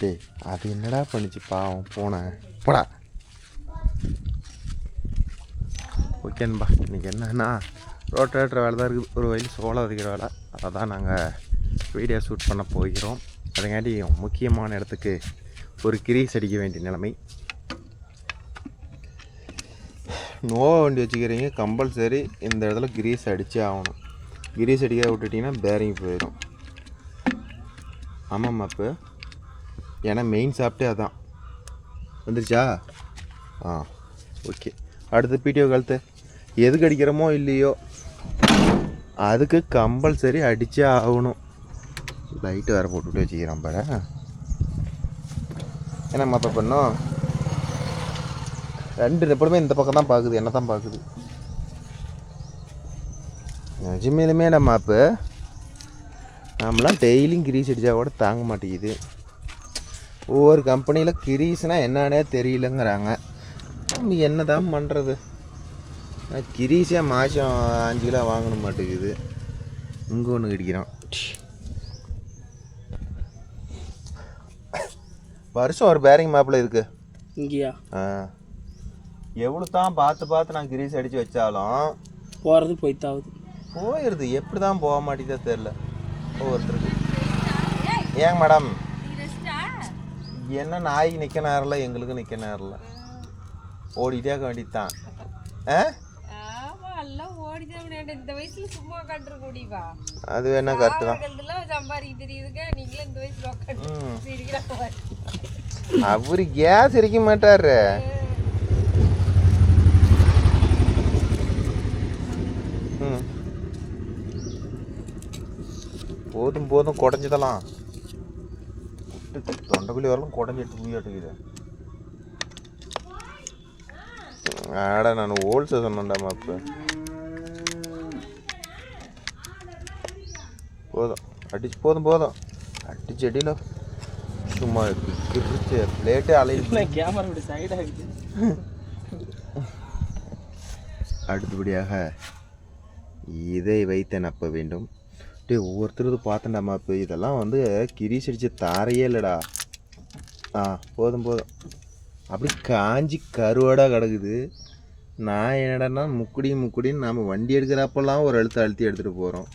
டேய் அது என்னடா பண்ணிச்சு பாவம் போனேன் போடா. ஓகேன்பா, இன்றைக்கி என்னன்னா ரோட்டேட்டர் வேலை தான் இருக்குது, ஒரு வயல் சோளம் விதைக்கிற வேலை. அதை தான் நாங்கள் வீடியோ ஷூட் பண்ண போகிறோம். அதுங்காட்டி முக்கியமான இடத்துக்கு ஒரு கிரீஸ் அடிக்க வேண்டிய நிலைமை. நோவா வண்டி வச்சுக்கிறீங்க கம்பல்சரி இந்த இடத்துல கிரீஸ் அடித்தே ஆகணும். கிரீஸ் அடிக்க விட்டுட்டிங்கன்னா பேரிங் போயிடும். ஆமாம்மா, இப்போ ஏன்னா மெயின் சாப்பிட்டே அதான் வந்துருச்சா. ஓகே. அடுத்து பிடிஓ கழுத்து எதுக்கு அடிக்கிறோமோ இல்லையோ அதுக்கு கம்பல்சரி அடித்தே ஆகணும். லைட்டு வேறு போட்டுவிட்டு வச்சுக்கிறோம் பாரு. ஏன்னா மற்ற பண்ணோம் ரெண்டு எப்பவுமே இந்த பக்கம் தான் பார்க்குது, என்ன தான் பார்க்குது. நிஜமேலுமே நம்ம அப்போ நம்மளாம் டெய்லியும் கிரீஸ் அடித்தா கூட தாங்க மாட்டேங்குது. ஒவ்வொரு கம்பெனியில் கிரீஸ்னால் என்னன்னே தெரியலங்கிறாங்க. நம்ம என்ன தான் பண்ணுறது? கிரீஸே மாதம் 5 கிலோ வாங்கணும் மாட்டேங்குது. இங்கே ஒன்று கிடைக்கிறோம். வருஷம் ஒரு பேரிங் மாப்பிள்ள இருக்குது இங்கேயா? எவ்வளோ தான் பார்த்து நான் கிரீஸ் அடித்து வச்சாலும் போகிறது போயிடுது. எப்படி தான் போக மாட்டேதா தெரில ஒவ்வொருத்தருக்கு. ஏங்க மேடம், என்ன நாய்க்கு நிற்க நேரம்ல, எங்களுக்கு நிற்க நேரம்ல, ஓடிட்டே இருக்க வேண்டியது தான். அது வேணா கரெக்டு தான். அவரு கேஸ் எரிக்க மாட்டாரு. போதும் போதும் குடஞ்சதெல்லாம் தொண்டைக்குள்ளி வரலாம் குடஞ்சிட்டு போயாட்டுக்குது. ஆடா நான் ஹோல்சேல் சொன்னேன்டாமா. இப்போ போதும் அடிச்சு போதும் அடிச்சு அடியில் சும்மா கிரிச்சு பிளேட்டே அலையுது. கேமரா சைட் ஆகுது. அடுத்தபடியாக இதை வைத்து நப்ப வேண்டும். டே ஒவ்வொருத்தரது பார்த்தேன்டாமா. இப்போ இதெல்லாம் வந்து கிரீஸ் அடித்த தாரையே இல்லைடா. போதும் அப்படி காஞ்சி கருவாடாக கிடக்குது. நான் என்னடான்னா முக்குடின்னு நாம் வண்டி எடுக்கிறப்பெல்லாம் ஒரு அழுத்தி எடுத்துகிட்டு போகிறோம்.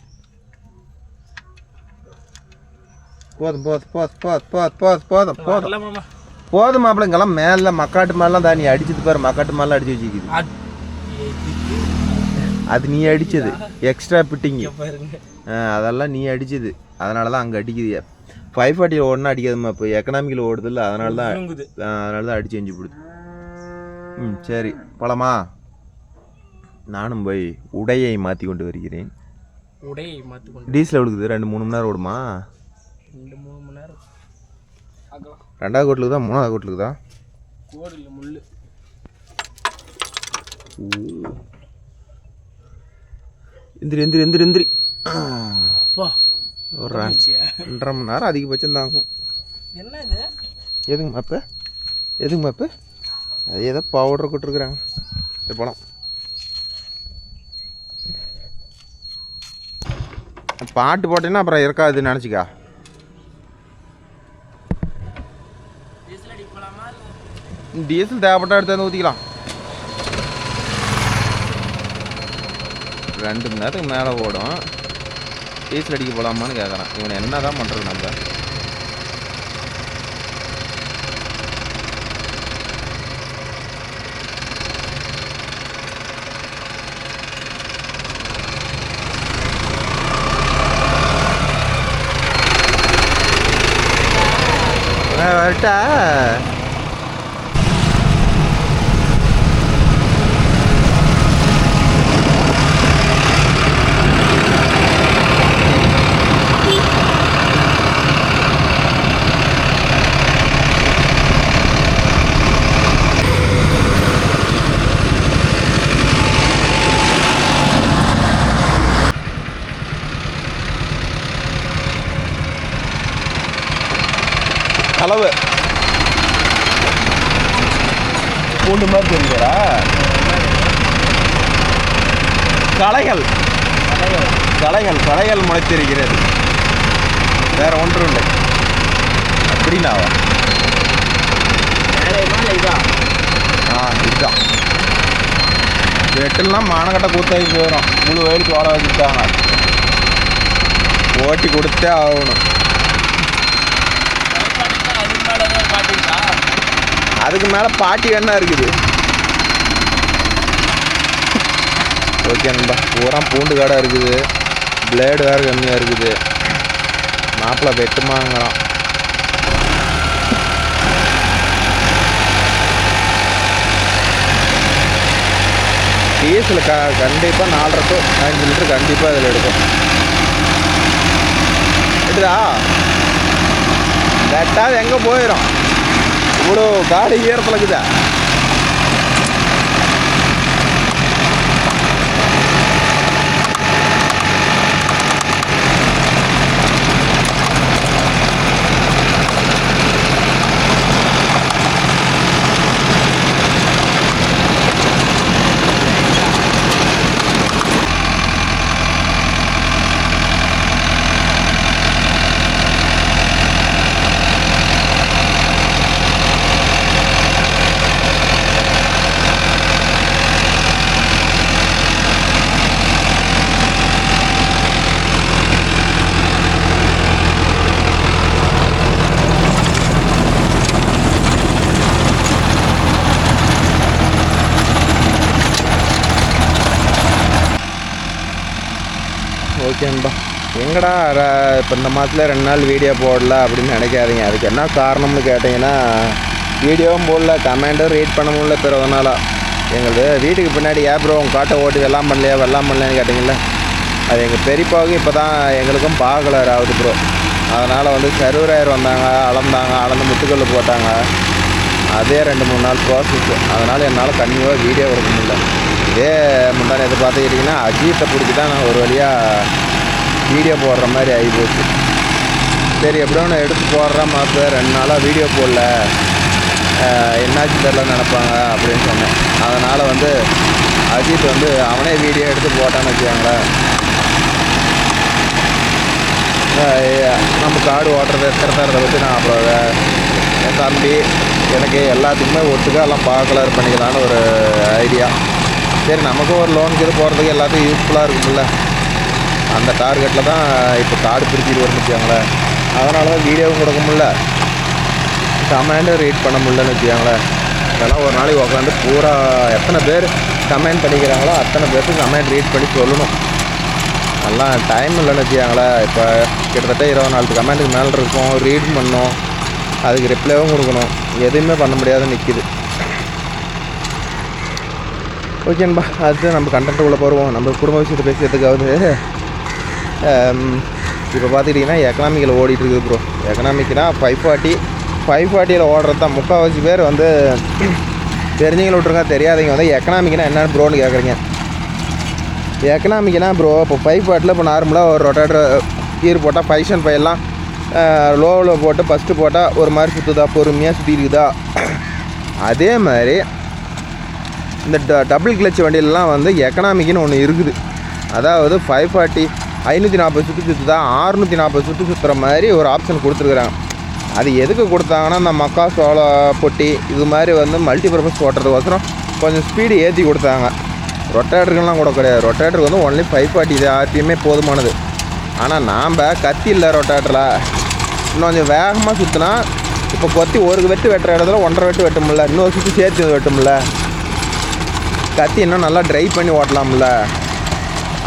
போதும் மாப்பிள்ள. இங்கெல்லாம் மேலே மக்காட்டு மேலாம் தான் நீ அடிச்சது பாரு. மக்காட்டு மேலாம் அடிச்சு வச்சுக்கிது. அது நீ அடித்தது எக்ஸ்ட்ரா பிட்டிங்கு. அதெல்லாம் நீ அடிச்சது, அதனால தான் அங்கே அடிக்குது. 540 ஓடனா அடிக்காதுமா. இப்போ எக்கனாமிக்கில் ஓடுது இல்லை, அதனால தான் அடிச்சு செஞ்சு போடுது. சரி போலாமா? நானும் போய் உடையை மாற்றி கொண்டு வருகிறேன். டீசல் எடுக்குது 2-3 மணி நேரம் ஓடுமா? 2-3 மணி நேரம். 2வது கோட்டிலுக்கு தான் 3வது கோட்டிலுக்கு தான் முள்ளு. எந்திரி ஒரு 2.5 மணி நேரம் அதிகபட்சம் தாங்கும். என்ன இது? எதுங்க மாப்பு? அது ஏதோ பவுடர் கொட்டுருக்குறாங்க. சரி போகலாம். பாட்டு போட்டேன்னா அப்புறம் இருக்காதுன்னு நினச்சிக்கா. டீசல் தேவைப்பட்டா எடுத்து வந்து ஊற்றிக்கலாம். 2 மணி நேரத்துக்கு மேலே ஓடும். டீசல் அடிக்க போகலாமான்னு கேட்குறான். இவனை என்ன தான் பண்ணுறது நம்ம? வரட்டா? அளவு பூண்டு மாதிரி தெரியுங்களா? களைகள் முளைத்திருக்கிறது. வேற ஒன்று இல்லை அப்படின்னாவா? இதான் இதுதான் வெட்டெல்லாம் மானக்கட்ட கூத்தாகி போயிடும். முழு வயலுக்கு ஓட வச்சுட்டாங்க. ஓட்டி கொடுத்தே ஆகணும். அதுக்கு மேலே பாட்டி வேணா இருக்குது. ஓகே நண்பா, பூரா பூண்டு காடாக இருக்குது. பிளேடு வேறு கம்மியாக இருக்குது. மாப்பிள்ளை வெட்டுமாங்கிறான். டீசல் கண்டிப்பாக 4.5 to 5 லிட்டர் கண்டிப்பாக இதில் எடுக்கும். எடுதா வெட்டாது எங்கே போயிடும். இவ்வளோ காடு ஈரத்தில் இருக்குதா. ஓகேன்பா. எங்கடா இப்போ இந்த மாதத்தில் 2 நாள் வீடியோ போடல அப்படின்னு நினைக்காதீங்க. அதுக்கு என்ன காரணம்னு கேட்டிங்கன்னா, வீடியோவும் போடல, கமெண்ட்டும் ரீட் பண்ண முடியல. பிறகுனால எங்களுக்கு வீட்டுக்கு பின்னாடி ப்ரோ உங்கள் காட்டை ஓட்டி வெள்ளாம் பண்ணலையான்னு கேட்டிங்கல்ல, அது எங்கள் பெரியப்பாவுக்கும் இப்போ தான் எங்களுக்கும் பார்க்கலர் ஆகுது ப்ரோ. அதனால் வந்து சர்வராயர் வந்தாங்க, அளந்து முட்டுக்கல் போட்டாங்க. அதே 2-3 நாள் ப்ராசஸ். அதனால் என்னால் கண்டிப்பாக வீடியோ கொடுக்க முடியல. இதே முன்னாடி எது பார்த்துக்கிட்டிங்கன்னா அஜீத்தை பிடிச்சி தான் நான் ஒரு வழியாக வீடியோ போடுற மாதிரி ஆகி போச்சு. சரி எப்படியோ நான் எடுத்து போடுறேன் மாற்ற 2 நாளாக வீடியோ போடல, என்னாச்சு தெரிலன்னு நினப்பாங்க அப்படின்னு சொன்னேன். அதனால் வந்து அஜித் வந்து அவனே வீடியோ எடுத்து போட்டான்னு வச்சுக்காங்களேன். நம்ம காடு ஓட்டுறது இருக்கிறத வச்சு நான் அப்புறம் என் தம்பி எனக்கு எல்லாத்துக்குமே ஒட்டுக்காக எல்லாம் பார்க்கலார் பண்ணிக்கலான்னு ஒரு ஐடியா. சரி நமக்கும் ஒரு லோனுக்கு இது போகிறதுக்கு எல்லாத்துக்கும் யூஸ்ஃபுல்லாக இருக்கும்ல, அந்த டார்கெட்டில் தான் இப்போ காடு பிரிச்சுட்டு வரும்னு வச்சுக்காங்களேன். அதனால தான் வீடியோவும் கொடுக்க முடியல, கமெண்ட்டும் ரீட் பண்ண முடியலன்னு வச்சுக்காங்களேன். இதெல்லாம் ஒரு நாளைக்கு உட்காந்து பூரா எத்தனை பேர் கமெண்ட் பண்ணிக்கிறாங்களோ அத்தனை பேருக்கு கமெண்ட் ரீட் பண்ணி சொல்லணும். அதெல்லாம் டைம் இல்லைன்னு வச்சுக்காங்களேன். இப்போ கிட்டத்தட்ட 24 கமெண்ட்டுக்கு மேலே இருக்கும், ரீட் பண்ணணும், அதுக்கு ரிப்ளைவும் கொடுக்கணும், எதுவுமே பண்ண முடியாத நிற்கிது. ஓகேன்பா, அது நம்ம கண்டென்ட்டுக்குள்ளே போடுவோம். நம்ம குடும்ப விஷயத்தை பேசுறதுக்காவது இப்போ பார்த்துக்கிட்டிங்கன்னா எக்கனாமிக்கில் ஓடிட்டுருக்குது ப்ரோ. எக்கனாமிக்னா 540 ஓடுறது தான் முக்கால்வாசி பேர் வந்து தெரிஞ்சவங்களை விட்ருங்க, தெரியாதவங்க வந்து எக்கனாமிக்னா என்னென்னு ப்ரோன்னு கேட்குறீங்க. எக்கனாமிக்னா ப்ரோ இப்போ 540 இப்போ நார்மலாக ஒரு ரொட்டேட்டர் கீர் போட்டால் 5 எல்லாம் லோவில் போட்டு ஃபஸ்ட்டு போட்டால் ஒரு மாதிரி சுற்றுதா, பொறுமையாக சுற்றி இருக்குதா. அதே மாதிரி இந்த டபுள் கிளச் வண்டியிலலாம் வந்து எக்கனாமிக்குன்னு ஒன்று இருக்குது. அதாவது 540 540 சுற்று சுற்றுதா, 640 சுற்று சுற்றுற மாதிரி ஒரு ஆப்ஷன் கொடுத்துருக்குறாங்க. அது எதுக்கு கொடுத்தாங்கன்னா, இந்த மக்கா சோள பொட்டி இது மாதிரி வந்து மல்டிபர்பஸ் ஓட்டுறதுக்கோசரம் கொஞ்சம் ஸ்பீடு ஏற்றி கொடுத்தாங்க. ரொட்டேட்டருக்கெல்லாம் கூட கிடையாது. ரொட்டேட்டருக்கு வந்து ஒன்லி 540 இது ஆர்பிஎம்மே போதுமானது. ஆனால் நாம் கத்தி இல்லை ரொட்டேட்டரில் இன்னும் கொஞ்சம் வேகமாக சுற்றினா, இப்போ கொத்தி ஒரு வெட்டு வெட்டுற இடத்துல 1.5 வெட்டு வெட்ட முடியல, இன்னொரு சுற்றி சேர்த்து வெட்ட முடியல. கத்தி இன்னும் நல்லா ட்ரை பண்ணி ஓட்டலாம்ல.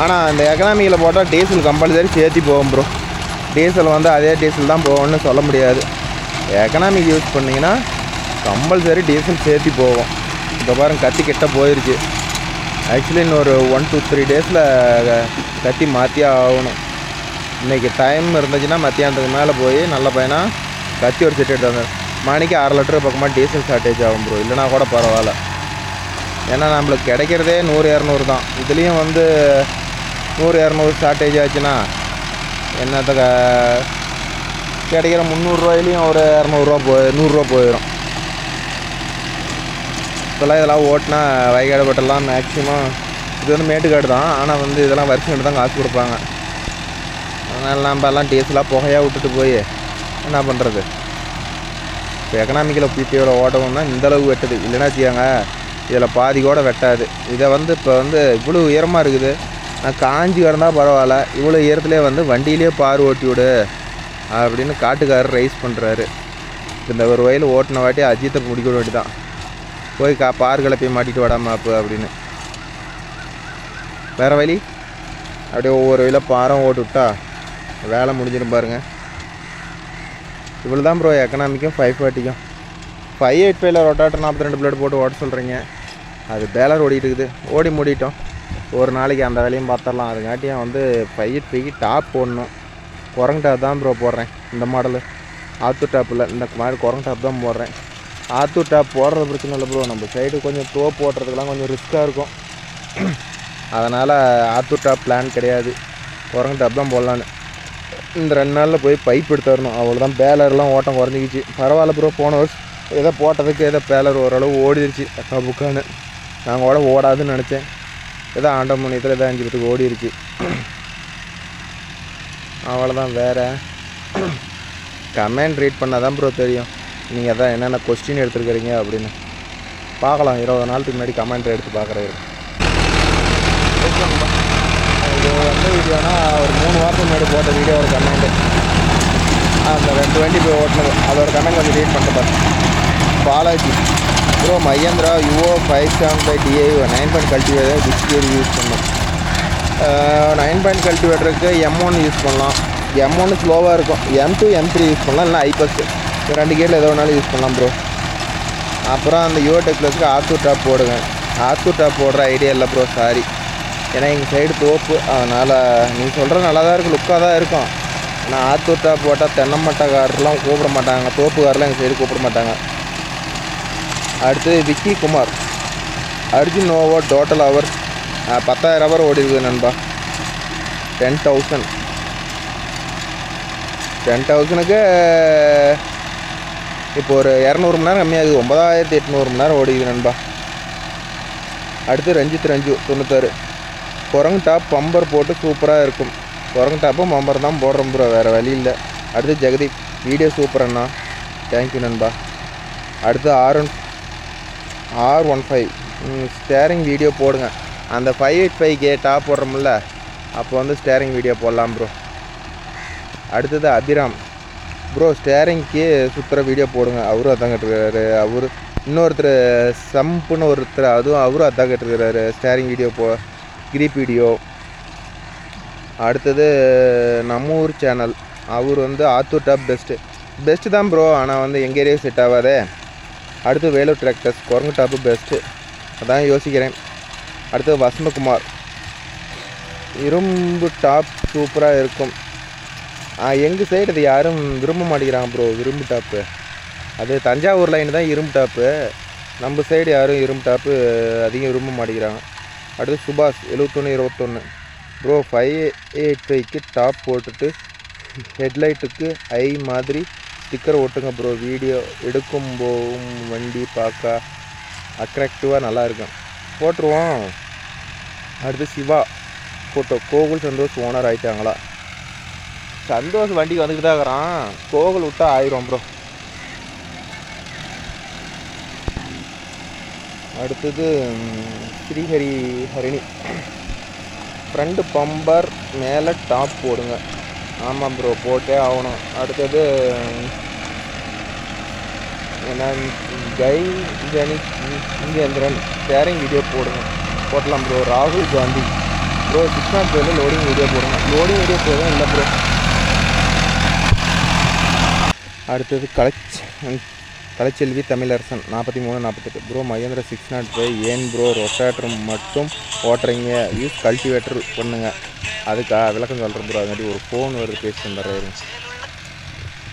ஆனால் இந்த எக்கனாமிக்கில் போட்டால் டீசல் கம்பல்சரி சேர்த்தி போகும் ப்ரோ. டீசல் வந்து அதே டீசல் தான் போகும்னு சொல்ல முடியாது. எக்கனாமிக் யூஸ் பண்ணிங்கன்னா கம்பல்சரி டீசல் சேர்த்தி போகும். இப்போ பாருங்க கத்தி கிட்ட போயிடுச்சு. ஆக்சுவலி இன்னொரு 1 to 3 டேஸில் கத்தி மாற்றியே ஆகணும். இன்றைக்கி டைம் இருந்துச்சுன்னா மத்தியானத்துக்கு மேலே போய் நல்ல பையனாக கத்தி ஒரு செட் எடுத்தாங்க. மணிக்கு 1/2 லிட்டர் பக்கமாக டீசல் ஷார்ட்டேஜ் ஆகும் ப்ரோ. இல்லைனா கூட பரவாயில்ல. ஏன்னா நம்மளுக்கு கிடைக்கிறதே 100-200 தான். இதுலேயும் வந்து 100-200 ஷார்ட்டேஜ் ஆச்சுன்னா என்னத்த கிடைக்கிற 300 ரூபாயிலையும் ஒரு 200 ரூபா 100 ரூபா போயிடும். இப்போல்லாம் இதெல்லாம் ஓட்டினா வயக்காடு பட்டெல்லாம் மேக்ஸிமம் இது வந்து மேட்டுக்காடு தான். ஆனால் வந்து இதெல்லாம் வருஷம் தான் காசு கொடுப்பாங்க. அதனால் நம்ம எல்லாம் டீசலாக புகையாக விட்டுட்டு போய் என்ன பண்ணுறது. இப்போ எக்கனாமிக்கல் பிடியோட ஓட்டம்னா இந்தளவு வெட்டுது, இல்லைன்னா வச்சுக்கோங்க இதில் பாதி கூட வெட்டாது. இதை வந்து இப்போ வந்து இவ்வளோ உயரமாக இருக்குது, நான் காஞ்சி கிடந்தால் பரவாயில்ல, இவ்வளோ உயரத்துலேயே வந்து வண்டியிலே பார் ஓட்டி விடு அப்படின்னு காட்டுக்காரர் ரைஸ் பண்ணுறாரு. இந்த ஒரு வயல் ஓட்டின வாட்டி அஜித்தை முடிக்க வேண்டி தான், போய் பார் கிளப்பி மாட்டிட்டு வாடாமா அப்போ அப்படின்னு. வேறு வழி அப்படியே ஒவ்வொரு வயலில் பாரம் ஓட்டு விட்டா வேலை முடிஞ்சிடும் பாருங்கள். இவ்வளோ தான் ப்ரோ எக்கனாமிக்கும் 540க்கும். 585ல் ரொட்டாட்டர் 42 பிளேட் போட்டு ஓட்ட சொல்கிறீங்க, அது பேலர் ஓடிட்டு இருக்குது. ஓடி மூடிட்டோம், ஒரு நாளைக்கு அந்த வேலையும் பார்த்துடலாம். அதுங்காட்டியும் வந்து 585க்கு டாப் போடணும். குரங்கு டாப் தான் ப்ரோ போடுறேன் இந்த மாடலு, ஆத்தூர் டாப்பில் இந்த மாதிரி குரங்கு டாப் தான் போடுறேன். ஆத்தூர் டாப் போடுறது பிரச்சனை இல்லை ப்ரோ, நம்ம சைடு கொஞ்சம் தோப்பு ஓட்டுறதுக்கெலாம் கொஞ்சம் ரிஸ்க்காக இருக்கும், அதனால் ஆத்தூர் டாப் பிளான் கிடையாது, குரங்கு டாப் தான் போடலான்னு. இந்த 2 நாளில் போய் பைப் எடுத்து வரணும், அவ்வளோதான். பேலர்லாம் ஓட்டம் குறைஞ்சிக்கிச்சு. பரவாயில்ல ப்ரோ, போன வருஷம் எதோ போட்டதுக்கு ஏதோ பேலர் ஓரளவு ஓடிடுச்சு அக்கா புக்கான்னு. நாங்கள் கூட ஓடாதுன்னு நினச்சேன், ஏதோ ஆண்டமணியத்தில் ஏதோ 5 பேத்துக்கு ஓடிடுச்சு, அவ்வளோதான். வேறு கமெண்ட் ரீட் பண்ணால் தான் ப்ரோ தெரியும் நீங்கள் அதான் என்னென்ன கொஸ்டின் எடுத்துருக்கிறீங்க அப்படின்னு. பார்க்கலாம், 20 நாளுக்கு முன்னாடி கமெண்ட் எடுத்து பார்க்குறது. இது வந்து வீடியோனா ஒரு 3 வாரத்துக்கு முன்னாடி போட்ட வீடியோ ஒரு கமெண்ட்டு, அந்த 2 வண்டி போய் ஓட்டினது, அதோட கமெண்ட் கொஞ்சம் ரீட் பண்ணிட்டு பாருங்க. Balaji bro, Mahindra Yuvo 575 DI 9 cultivator which gear use பண்ணணும்? 9 கல்டிவேட்டருக்கு M1 யூஸ் பண்ணலாம், M1 ஸ்லோவாக இருக்கும். M2 M3 யூஸ் பண்ணலாம், இல்லைனா ஐபஸ், 2 கியரில் எதோ வேணாலும் யூஸ் பண்ணலாம் ப்ரோ. அப்புறம் அந்த யுவோ டெக்லஸ்க்கு ஆத்தூர் டாப் போடுங்க. ஆத்தூர் டாப் போடுற ஐடியா இல்லை ப்ரோ, சாரி. ஏன்னா எங்கள் சைடு தோப்பு, அதனால் நீங்கள் சொல்கிறது நல்லா தான் இருக்குது, லுக்காக தான் இருக்கும். ஆனால் ஆத்தூர் டாப் போட்டால் தென்னமட்டக்காரெலாம் கூப்பிட மாட்டாங்க, தோப்புக்காரெலாம் எங்கள் சைடு கூப்பிட மாட்டாங்க. அடுத்து Vicky Kumar, Arjun Novo total hours 10,000 hour ஓடி இருக்குது நண்பா. 10,000க்கு இப்போ ஒரு 200 மணி நேரம் கம்மியாகுது, 9,800 மணி நேரம் ஓடிக்குது நண்பா. அடுத்து ரஞ்சித் ரஞ்சு 96, குரங்கு டாப் பம்பர் போட்டு சூப்பராக இருக்கும். குரங்கு டாப்பும் பம்பர் தான் போடுறோம் ப்ரோ, வேறு வழி இல்லை. அடுத்து ஜெகதீப், வீடியோ சூப்பர் அண்ணா, தேங்க்யூ நண்பா. அடுத்து R15 ஸ்டேரிங் வீடியோ போடுங்க. அந்த 585K டாப் போடுறோம்ல, அப்போ வந்து ஸ்டேரிங் வீடியோ போடலாம் ப்ரோ. அடுத்தது அபிராம் ப்ரோ, ஸ்டேரிங்க்கு சுற்றுற வீடியோ போடுங்க. அவரும் அதான் கேட்டுருக்காரு. அவர் இன்னொருத்தர் சம்புன்னு ஒருத்தர், அதுவும் அவரும் அதான் கேட்டுருக்கிறாரு, ஸ்டேரிங் வீடியோ கிரீப் வீடியோ. அடுத்தது நம்ம ஊர் சேனல், அவர் வந்து ஆத்தூர் டாப் பெஸ்ட்டு தான் ப்ரோ, ஆனால் வந்து எங்கள் ஏரியா செட் ஆகாதே. அடுத்து வேலூர் டிராக்டர்ஸ் குரங்கு டாப்பு பெஸ்ட்டு, அதான் யோசிக்கிறேன். அடுத்து வசந்தகுமார், இரும்பு டாப் சூப்பராக இருக்கும். எங்கள் சைடு அது யாரும் விரும்ப மாட்டேங்கிறாங்க ப்ரோ, இரும்பு டாப்பு. அது தஞ்சாவூர் லைன் தான் இரும்பு டாப்பு, நம்ம சைடு யாரும் இரும்பு டாப்பு அதிகம் விரும்ப மாட்டேங்கிறாங்க. அடுத்து சுபாஷ் 7121 ப்ரோ, 585க்கு டாப் போட்டுட்டு ஹெட்லைட்டுக்கு ஐ மாதிரி ஸ்டிக்கர் ஓட்டுங்க ப்ரோ, வீடியோ எடுக்கும் போகும் வண்டி பார்க்க அட்ராக்டிவாக நல்லா இருக்கும், போட்டுருவோம். அடுத்து சிவா ஃபோட்டோ, கோகுல் சந்தோஷ் ஓனர் ஆகிட்டாங்களா? சந்தோஷ் வண்டிக்கு வந்துக்கிட்டு தான் இருக்கிறான், கோகுல் விட்டா ஆயிரும் ப்ரோ. அடுத்தது ஹரிணி, ஃப்ரண்ட் பம்பர் மேலே டாப் போடுங்க. ஆமாம் ப்ரோ, போட்டே ஆகணும். அடுத்தது என்ன, இங்கேந்திரன், ஸ்டேரிங் வீடியோ போடலாம் ப்ரோ. ராகுல் காந்தி ப்ரோ, 605 லோடிங் வீடியோ போடுங்க. லோடிங் வீடியோ போதும் இல்லை ப்ரோ. அடுத்தது கலைச்செல்வி தமிழரசன் 4348 ப்ரோ, மகேந்திரா 605 ஏன் ப்ரோ ரொட்டாட்டர் மட்டும் ஓட்டுறீங்க, யூஸ் கல்டிவேட்டர் பண்ணுங்க. அதுக்கா விளக்கம் சொல்கிறேன் ப்ரோ, அதுக்காட்டி ஒரு ஃபோன் வருது, பேசி வந்துடுறாரு.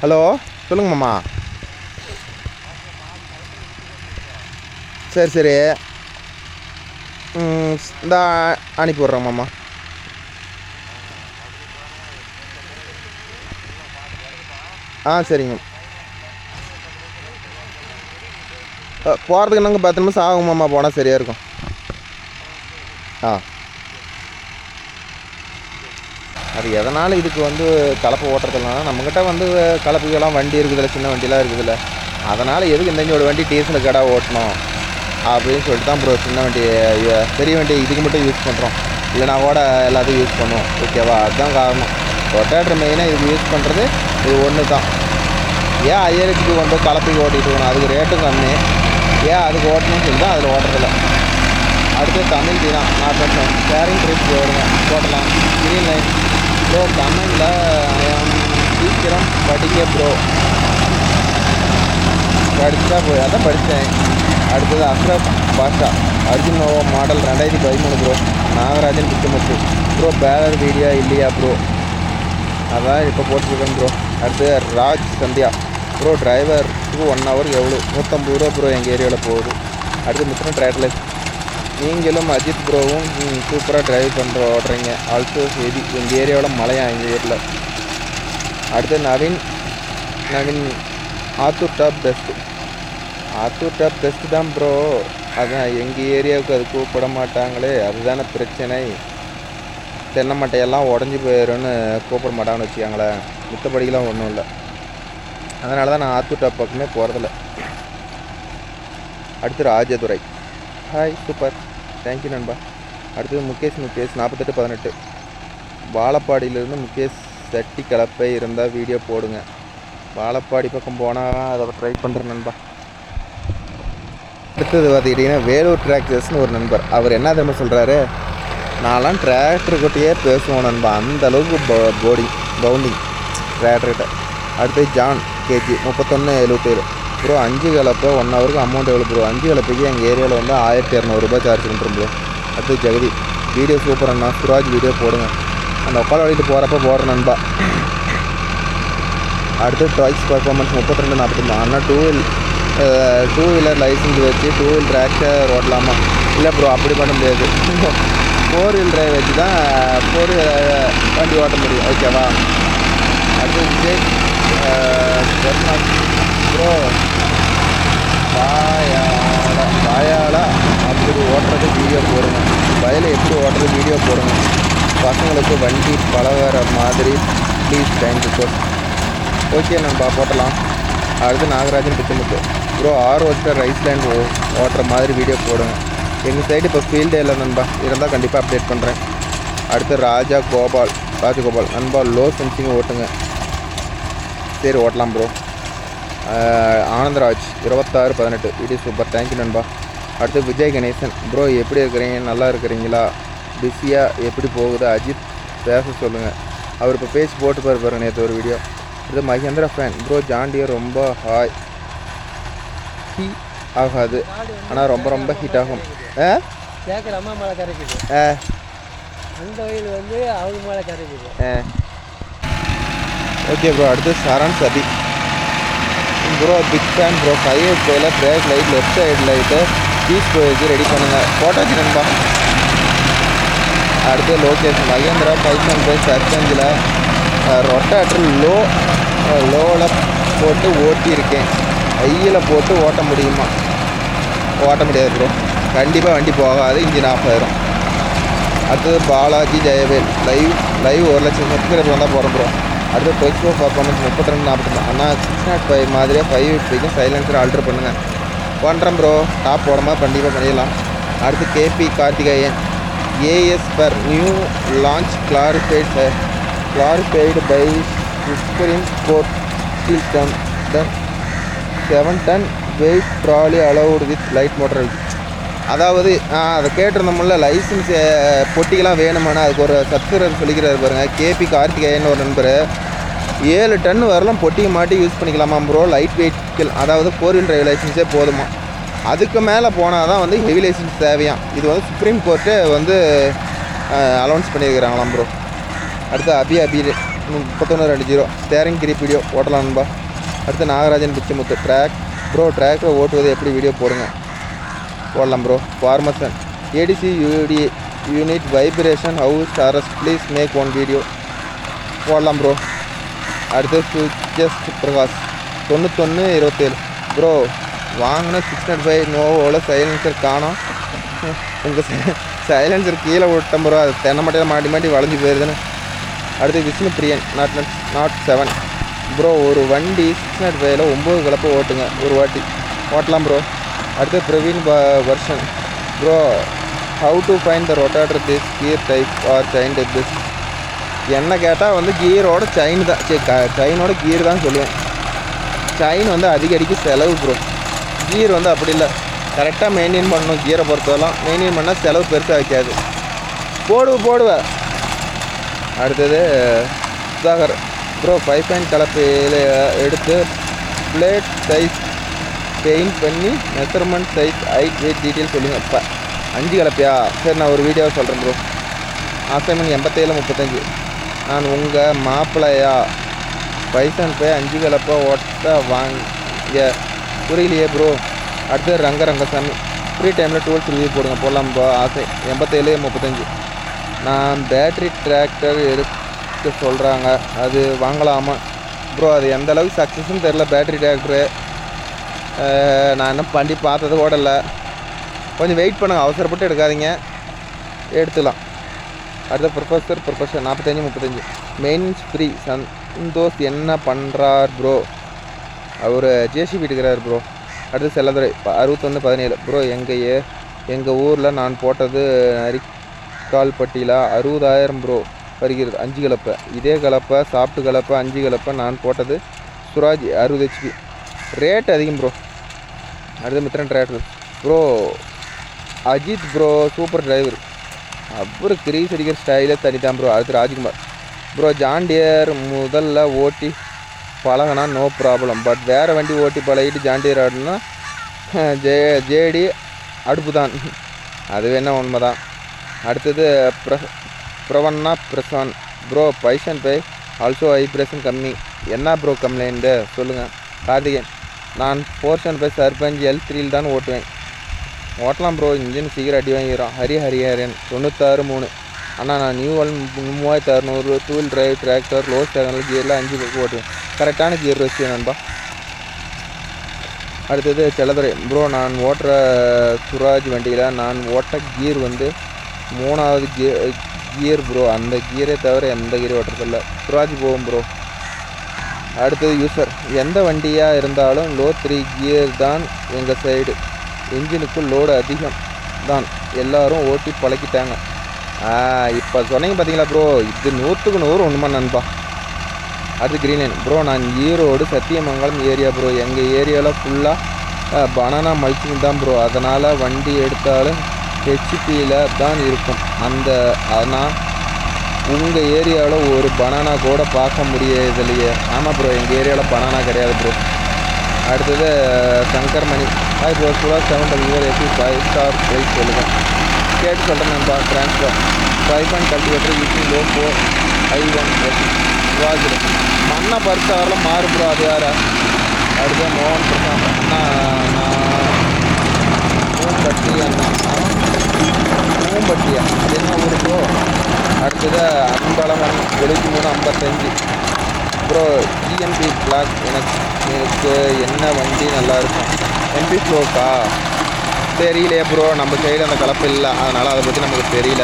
ஹலோ, சொல்லுங்க மாமா. சரி இந்த அனுப்பி விட்றேன் மாமா. சரிங்க. போகிறதுக்கு என்னங்க 10 நிமிஷம் ஆகும் மாமா, போனால் சரியாக இருக்கும். அது எதனால் இதுக்கு வந்து கலப்பை ஓட்டுறதுலாம், நம்மக்கிட்ட வந்து கலப்புக்கெல்லாம் வண்டி இருக்குதுல்ல, சின்ன வண்டிலாம் இருக்குதுல்ல, அதனால் எதுக்கு இந்த ஒரு வண்டி டீசல் கடை ஓட்டணும் அப்படின்னு சொல்லிட்டு தான் ப்ரோ சின்ன வண்டி பெரிய வண்டி இதுக்கு மட்டும் யூஸ் பண்ணுறோம். இல்லைனா கூட எல்லாத்தையும் யூஸ் பண்ணுவோம். ஓகேவா? அதுதான் காரணம். ரொட்டேட்டர் மெயினாக இதுக்கு யூஸ் பண்ணுறது இது ஒன்று தான். ஏன் ஐஆர்எஸ்க்கு கொண்டு போய் கலப்பைக்கு ஓட்டிகிட்டு இருக்கணும், அதுக்கு ரேட்டும் கம்மி. ஏன் அதுக்கு ஓட்டணும்னு சொல்லி தான் அதில் ஓட்டுறதில்ல. அடுத்து தமிழ் தீனா நான் பேசுகிறேன். ஷேரிங் ட்ரிப் போடுங்க போடலாம். க்ரீன் லைன் ப்ரோ தமிழில் சீக்கிரம் படிக்க ப்ரோ. படித்தா போய் அதான் படித்தேன். அடுத்தது Ashraf Basha Arjun Novo model 2013 bro. Nagarajan Pichamuthu bro. Baler video இல்லையா ப்ரோ? அதான் இப்போ போட்டுருக்கேன் ப்ரோ. அடுத்து ராஜ் சந்தியா ப்ரோ. டிரைவருக்கு 1 ஹவர் எவ்வளோ? 150 ரூபா ப்ரோ. எங்கள் ஏரியாவில் போகுது. அடுத்து மிஸ்டர் ட்ரேட்லெஸ் நீங்களும் அஜித் ப்ரோவும் சூப்பராக டிரைவ் ஓடுறீங்க. Also heavy. எங்கள் ஏரியாவில் மழையா எங்கள் ஏரியாவில். அடுத்து Naveen Attur top best. Attur top best தான் ப்ரோ. அதான் எங்கள் ஏரியாவுக்கு அது கூப்பிட மாட்டாங்களே, அதுதானே பிரச்சனை. தென்னை மட்டையெல்லாம் உடஞ்சி போயிடும்னு கூப்பிட மாட்டாங்கன்னு வச்சுக்காங்களேன். மித்தபடிக்கெலாம் ஒன்றும் இல்லை. அதனால தான் நான் ஆத்தூர் டாப் பக்கமே போகிறதில்ல. அடுத்து ராஜதுரை ஹாய் சூப்பர் தேங்க்யூ நண்பா. அடுத்தது முகேஷ் 4818 வாழப்பாடியிலேருந்து முகேஷ். சட்டி கலப்பை இருந்தால் வீடியோ போடுங்க. வாழப்பாடி பக்கம் போனால் அதை ட்ரை பண்ணுறேன் நண்பா. அடுத்தது பார்த்துக்கிட்டிங்கன்னா வேலூர் டிராக்டர்ஸ்னு ஒரு நண்பர். அவர் என்ன தெரியுமா சொல்கிறாரு, நான்லாம் டிராக்டர் கொட்டியே பேசுவோம் நண்பா, அந்தளவுக்கு பவுண்டிங் டிராக்டர்கிட்ட. அடுத்து ஜான் கேஜி 3177 ப்ரோ. 5 கலப்பை 1 ஹவருக்கு அமௌண்ட் எவ்வளோ ப்ரோ? 5 கலப்பைக்கு எங்கள் ஏரியாவில் வந்து 1200 ரூபாய் சார்ஜ் பண்ணுறோம் ப்ரோ. அடுத்து ஜெகதி வீடியோ சூப்பர் அண்ணா. சுராஜ் வீடியோ போடுங்க. அந்த ஒப்பால் வழிட்டு போகிறப்ப போடுற நண்பா. அடுத்து டாய்ஸ் பர்ஃபார்மன்ஸ் 3243 அண்ணா. டூ வீலர் லைசன்ஸ் வச்சு 2 வீல் டிராக்டர் ஓட்டலாமா? இல்லை ப்ரோ அப்படி பண்ண முடியாது. 4 வீல் டிரைவ் வச்சு தான் 4 வண்டி ஓட்ட முடியும். ஓகேவா? அடுத்து விஜய் ப்ரோ. பாயாலா அப்படி ஓட்டுறது வீடியோ போடுங்க. வயலில் எப்படி ஓட்டுறது வீடியோ போடுங்க. பசங்களுக்கு வண்டி பழகிற மாதிரி ப்ளீஸ் தேங்க்யூ ப்ரோ. ஓகே நண்பா போட்டலாம். அடுத்து நாகராஜன் பிச்சமுத்து ப்ரோ. ஆர்ஓஸ்டர் ரைஸ் லேண்ட் ஓட்டுற மாதிரி வீடியோ போடுங்க. எங்கள் சைடு இப்போ ஃபீல்டே இல்லை நண்பா, இருந்தால் கண்டிப்பாக அப்டேட் பண்ணுறேன். அடுத்து ராஜகோபால் நண்பா. லோ சென்சிங் ஓட்டுங்க. சரி ஓட்டலாம் bro. Anandraj 2618 video super thank you நண்பா. அடுத்து விஜய் கணேசன் ப்ரோ. எப்படி இருக்கிறீங்க? நல்லா இருக்கிறீங்களா? பிஸியாக எப்படி போகுது? அஜித் பேச சொல்லுங்கள். அவர் இப்போ பேசி போட்டு பாருங்க நேற்று ஒரு வீடியோ. இது மகேந்திரா ஃபேன் ப்ரோ. ஜாண்டியர் ரொம்ப ஆகாது, ஆனால் ரொம்ப ஹீட் ஆகும். கேட்குற அம்மா மேலே கரைக்குது. அந்த வயல் வந்து அவங்க மேலே கரைக்குது. Okay bro. அடுத்து Saran Sathi bro. Big fan bro. 5 போயில் brake light left side light piece போயிடுச்சு, ரெடி பண்ணுங்கள். போட்டாச்சு நண்பா. அடுத்து லோகேஷ் மகேந்திரா 5 சர்ச்சஞ்சில் ரொட்டேட்டர் லோவில் போட்டு ஓட்டியிருக்கேன். ஐயில் போட்டு ஓட்ட முடியுமா? ஓட்ட முடியாது ப்ரோ. கண்டிப்பாக வண்டி போகாது, இன்ஜின் ஆஃப் ஆயிரும். அடுத்தது பாலாஜி ஜெயவேல் லைவ் 1 லட்சம் சப்ஸ்கிரைபர் வந்தால் போகிறோம் ப்ரோ. அடுத்து டொய்ஸ்கோ பர்ஃபார்மன்ஸ் 3240 அண்ணா. 605 மாதிரியே 550 சைலன்சர் ஆல்ட்ரு பண்ணுங்கள். பண்ணுறேன் ப்ரோ. டாப் போடாமல் கண்டிப்பாக பண்ணிடலாம். அடுத்து KP Karthikeyan as per new launch clarified by supreme court steel ton 7 ton weight trolley allowed with light motor. அதாவது அதை கேட்டிருந்தோம்ல, லைசன்ஸ் பொட்டிக்கெல்லாம் வேணுமானா அதுக்கு ஒரு சப்ஸ்கிரைபர் சொல்லிக்கிறாரு பாருங்கள். கேபி கார்த்திகேயன் ஒரு நண்பர் 7 டன் வரலாம் பொட்டிக்கு மாட்டி யூஸ் பண்ணிக்கலாமா ப்ரோ? லைட் வெஹிக்கிள், அதாவது 4 வீல் டிரைவ் லைசன்ஸே போதுமா? அதுக்கு மேலே போனால் தான் வந்து ஹெவி லைசன்ஸ் தேவையாம். இது வந்து சுப்ரீம் கோர்ட்டே வந்து அலௌன்ஸ் பண்ணியிருக்கிறாங்களாம் ப்ரோ. அடுத்து அபி 3120 ஸ்டேரிங் கிரிப் வீடியோ ஓட்டலாம் நண்பா. அடுத்து நாகராஜன் பிச்சமுத்து டிராக்டரை ஓட்டுவது எப்படி வீடியோ போடலாம் ப்ரோ. ஃபார்மசன் ஏடிசி யூனிட் வைப்ரேஷன் ஹவுஸ் அரெஸ்ட் ப்ளீஸ் மேக் 1 வீடியோ போடலாம் ப்ரோ. அடுத்து சுஜஸ்ட் பிரகாஷ் 9127 ப்ரோ. வாங்கின 605 நோவோவில் சைலன்சர் காணோம். உங்கள் சைலன்சர் கீழே விட்டேன் ப்ரோ. அது தென்னை மட்டையில் மாட்டி வளைஞ்சி போயிருதுன்னு. அடுத்து விஷ்ணு பிரியன் நாட் 7 ப்ரோ ஒரு வண்டி 605ல் 9 கலப்பை ஓட்டுங்க ஒரு வாட்டி ஓட்டலாம் ப்ரோ. அடுத்து Praveen Varshan bro, how to find the rotator this gear type or chain type this. என்ன கேட்டால் வந்து கியரோட செயின் தான், செயினோட கியர் தான் சொல்லுவேன். செயின் வந்து அடிக்கடிக்கு செலவு ப்ரோ, கியர் வந்து அப்படி இல்லை, கரெக்டாக மெயின்டைன் பண்ணணும். கியரை பொறுத்தவரைலாம் மெயின்டைன் பண்ணால் செலவு பெருசாக வைக்காது. போடுவேன். அடுத்தது சுதாகர் ப்ரோ, 5 பாயிண்ட் கலப்பையில் எடுத்து பிளேட் சைஸ் பெயிண்ட் பண்ணி measurement size height weight detail சொல்லுங்கள். இப்போ 5 கலப்பையா? சரி, நான் ஒரு வீடியோவை சொல்கிறேன் ப்ரோ. அசைன்மெண்ட் 87-35. நான் உங்கள் மாப்பிள்ளையா? பைசன் போய் 5 கலப்பை ஓட்ட வாங்க புரியலையே ப்ரோ. அடுத்து ரங்கசாமி, ஃப்ரீ டைமில் டூல்ஸ் ரிவ்யூ போடுங்க. போடலாம் ப்ரோ. ஆசை 87-35. நான் பேட்ரி டிராக்டர் எடுக்க சொல்கிறாங்க, அது வாங்கலாமா ப்ரோ? அது எந்த அளவுக்கு சக்ஸஸ்ன்னு தெரில பேட்ரி டிராக்டரு. நான் என்ன பண்ணி பார்த்தது கூட இல்லை. கொஞ்சம் வெயிட் பண்ணுங்கள், அவசரப்பட்டு எடுக்காதீங்க, எடுத்துக்கலாம். அடுத்த ப்ரொஃபஸர் 45-35. Mains free. சந்தோஷ் என்ன பண்ணுறார் ப்ரோ? அவர் ஜேசிபி எடுக்கிறார் ப்ரோ. அடுத்து செல்லதுரை 61-17. ப்ரோ, எங்கள் ஊரில் நான் போட்டது நரிக்கால்பட்டியில் 60,000 ப்ரோ வருகிறது 5 கலப்பை. இதே கலப்பை சாப்பிட்டு கலப்பை 5 கலப்பை நான் போட்டது சுராஜ் 60 HP. ரேட் அதிகம் ப்ரோ. அடுத்து Mithran tractor bro, Ajith bro super driver, அப்புறம் கிரீஸ் அடிக்கிற ஸ்டைலே தனித்தான் ப்ரோ. அடுத்து ராஜ்குமார் ப்ரோ, ஜாண்டியர் முதல்ல ஓட்டி பழகினா நோ ப்ராப்ளம், பட் வேறு வண்டி ஓட்டி பழகிட்டு ஜாண்டியர் ஆடுனா ஜேடி அடுப்பு தான், அது வேணா உண்மை தான். அடுத்தது Pravanna Prasan bro, bison by also vibration கம்மி, என்ன ப்ரோ கம்ப்ளைண்ட்டு சொல்லுங்கள். கார்த்திகேயன், நான் போர்ஷன் பை சர்பஞ்ச் L3 தான் ஓட்டுவேன். ஓட்டலாம் ப்ரோ, இன்ஜின் சீக்கிரம் அடி வாங்கிடும். ஹரிஹரன் 96-3. ஆனால் நான் new 3600 two wheel drive tractor low ஸ்டேகனில் கியரில் 5 பக்கம் ஓட்டுவேன். கரெக்டான கியர் வச்சு நண்பா. அடுத்தது செல்லதுரை ப்ரோ, நான் ஓட்டுற சுராஜ் வண்டியில் நான் ஓட்ட கியர் வந்து 3வது கியர் ப்ரோ, அந்த கியரை தவிர எந்த கியர் ஓட்டுறதில்ல. சுராஜ் போகும் ப்ரோ. அடுத்தது யூசர், எந்த வண்டியாக இருந்தாலும் லோ 3 கியர் தான் எங்கள் சைடு, இன்ஜினுக்கு லோடு அதிகம் தான், எல்லோரும் ஓட்டி பழக்கிட்டாங்க. இப்போ சொன்னீங்க பார்த்தீங்களா ப்ரோ, இது 100க்கு 100 உண்மை நண்பா. அடுத்து கிரீன்லைன் ப்ரோ, நான் ஈரோடு சத்தியமங்கலம் ஏரியா ப்ரோ, எங்கள் ஏரியாவில் ஃபுல்லாக பனானா மல்ச்சிங் தான் ப்ரோ, அதனால் வண்டி எடுத்தாலும் ஹெச்பியில் தான் இருக்கும். ஆனால் உங்கள் ஏரியாவில் ஒரு பனானா கூட பார்க்க முடியதில்லையே. ஆமாம் ப்ரோ, எங்கள் ஏரியாவில் பனானா கிடையாது ப்ரோ. அடுத்தது சங்கர்மணி, ஹாய் ப்ரோ, சுரா 7WRSC 5 ஸ்டார் ப்ரைஸ் சொல்லுங்கள். கேட்டு சொல்கிறேன் நண்பா. Transfer 5 point cultivator using low 4 I1 சுராஜில் மண்ணை பறித்து வரலாம் மாறு ப்ரோ, அது யாரா? அடுத்து மோகன் பிரசாந்த் அண்ணா, மூம்பட்டி அண்ணா, மூம்பட்டியா, அது என்ன ஊர் ப்ரோ? அடுத்தது அன்பழகன் 73-55. ப்ரோ, EMP பிளாக் எனக்கு என்ன வண்டி நல்லாயிருக்கும்? MP ஃப்ளோக்கா தெரியலையே ப்ரோ, நம்ம சைடு அந்த கலப்பு இல்லை, அதனால் அதை பற்றி நமக்கு தெரியல.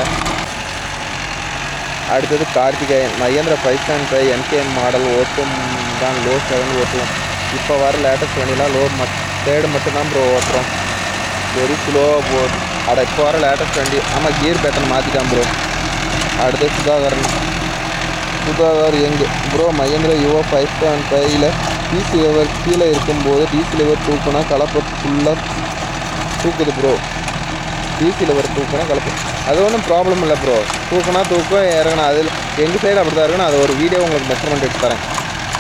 அடுத்தது கார்த்திகேயன், மகேந்திர 5.5 NKM மாடல் ஓட்டும் தான், லோ 7 ஓட்டுவோம். இப்போ வர லேட்டஸ்ட் வண்டிலாம் லோ தேர்டு மட்டும்தான் ப்ரோ ஓட்டுறோம், வெரி ஸ்லோவாக போகுது. இப்போ வர லேட்டஸ்ட் வண்டி, ஆமாம் கியர் பேட்டர்ன் மாற்றிட்டான் ப்ரோ. அடுத்து சுதாகர் எங்கு ப்ரோ, மகேந்திர யுவோ 5.5ல் டிசி லெவர் கீழே இருக்கும்போது டிசி லெவர் தூக்குனா கலப்பை ஃபுல்லாக தூக்குது ப்ரோ. டிசி லெவர் தூக்குனா கலப்பு, அது ஒன்றும் ப்ராப்ளம் இல்லை ப்ரோ, தூக்குனா தூக்கம் இறங்கணும், அதில் எங்கள் சைடு அப்படி தான் இருக்குன்னு அது ஒரு வீடியோ உங்களுக்கு மெஷர்மெண்ட் எடுத்து தரேன்.